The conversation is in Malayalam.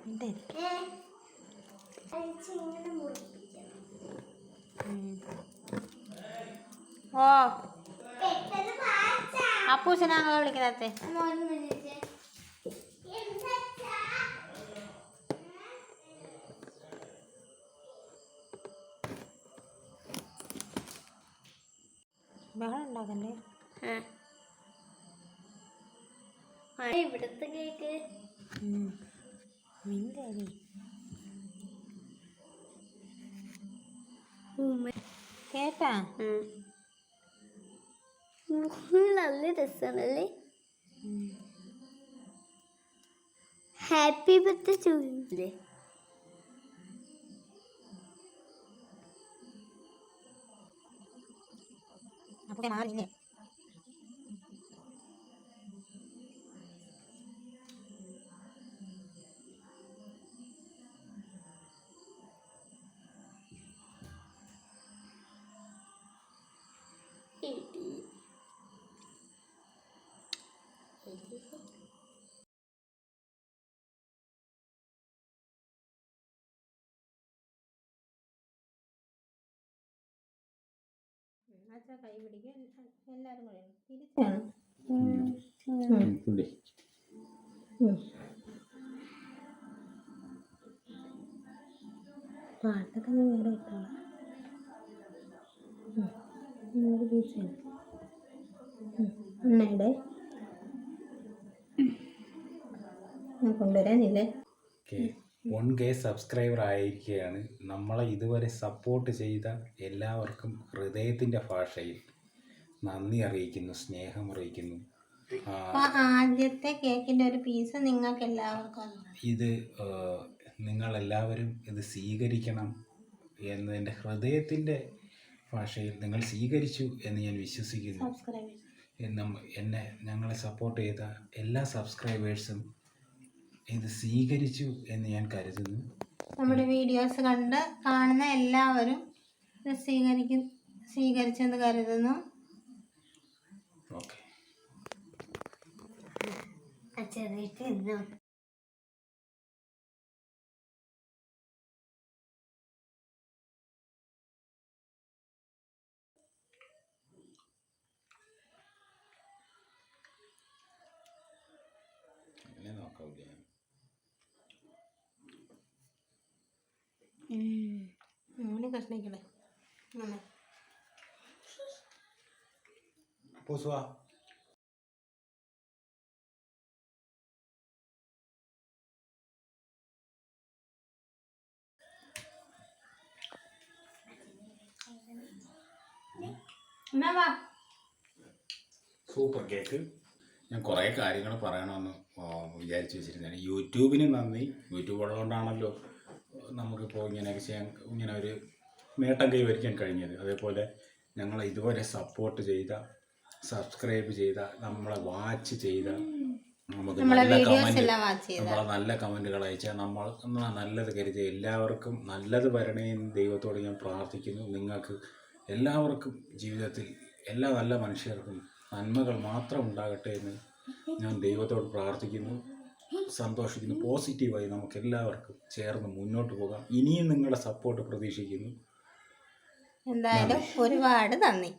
ഓ അപ്പൂച്ചനാണോ വിളിക്കാത്തെ? ബഹളം ഉണ്ടാക്കണ്ടേ? ഇവിടുത്തെ കേക്ക് കേട്ടാ നല്ല രസമാണല്ലേ. ഹാപ്പി ബർത്ത്ഡേ ചോദിച്ചില്ലേ? അപ്പൊ മാറില്ലേ? അച്ഛാ കൈ പിടിക്കുക, എല്ലാവരും കൂടെ തിരിച്ചാണ്. പാട്ടൊക്കെ ഞാൻ വേറെ ഇട്ടോളാം. ഒരു പീസ് എണ്ണയുടെ ഞാൻ കൊണ്ടുവരാനില്ലേ. 1K സബ്സ്ക്രൈബർ ആയിരിക്കുകയാണ്. നമ്മളെ ഇതുവരെ സപ്പോർട്ട് ചെയ്ത എല്ലാവർക്കും ഹൃദയത്തിൻ്റെ ഭാഷയിൽ നന്ദി അറിയിക്കുന്നു, സ്നേഹം അറിയിക്കുന്നു. ആദ്യത്തെ കേക്കിൻ്റെ ഒരു പീസ് നിങ്ങൾക്ക് എല്ലാവർക്കും ഇത് നിങ്ങളെല്ലാവരും ഇത് സ്വീകരിക്കണം എന്നതിൻ്റെ ഹൃദയത്തിൻ്റെ ഭാഷയിൽ നിങ്ങൾ സ്വീകരിച്ചു എന്ന് ഞാൻ വിശ്വസിക്കുന്നു. ഞങ്ങളെ സപ്പോർട്ട് ചെയ്ത എല്ലാ സബ്സ്ക്രൈബേഴ്സും ഇത് സ്വീകരിച്ചു എന്ന് ഞാൻ കരുതുന്നു. നമ്മുടെ വീഡിയോസ് കാണുന്ന എല്ലാവരും ഇത് സ്വീകരിച്ചെന്ന് കരുതുന്നു. ഓക്കെ. അങ്ങനെ കഷ്ണിക്കണേ. പൂസുവാ സൂപ്പർ കേക്ക്. ഞാൻ കുറേ കാര്യങ്ങൾ പറയണമെന്ന് വിചാരിച്ച് വെച്ചിരുന്നതാണ്. യൂട്യൂബിന് നന്ദി. യൂട്യൂബ് ഉള്ളതുകൊണ്ടാണല്ലോ നമുക്കിപ്പോൾ ഇങ്ങനെയൊക്കെ ചെയ്യാൻ, ഇങ്ങനെ ഒരു നേട്ടം കൈവരിക്കാൻ കഴിഞ്ഞത്. അതേപോലെ ഞങ്ങളെ ഇതുവരെ സപ്പോർട്ട് ചെയ്ത, സബ്സ്ക്രൈബ് ചെയ്ത, നമ്മളെ വാച്ച് ചെയ്ത, നമുക്ക് നമ്മളെ നല്ല കമൻറ്റുകൾ അയച്ച, നമ്മളെ നല്ലത് കരുതിയ എല്ലാവർക്കും നല്ലത് വരണേ എന്ന് ദൈവത്തോട് ഞാൻ പ്രാർത്ഥിക്കുന്നു. നിങ്ങൾക്ക് എല്ലാവർക്കും ജീവിതത്തിൽ എല്ലാ നല്ല മനുഷ്യർക്കും നന്മകൾ മാത്രം ഉണ്ടാകട്ടെ എന്ന് ഞാൻ ദൈവത്തോട് പ്രാർത്ഥിക്കുന്നു, സന്തോഷിക്കുന്നു. പോസിറ്റീവായി നമുക്ക് എല്ലാവർക്കും ചേർന്ന് മുന്നോട്ട് പോകാം. ഇനിയും നിങ്ങളുടെ സപ്പോർട്ട് പ്രതീക്ഷിക്കുന്നു. എന്തായാലും ഒരുപാട് നന്ദി.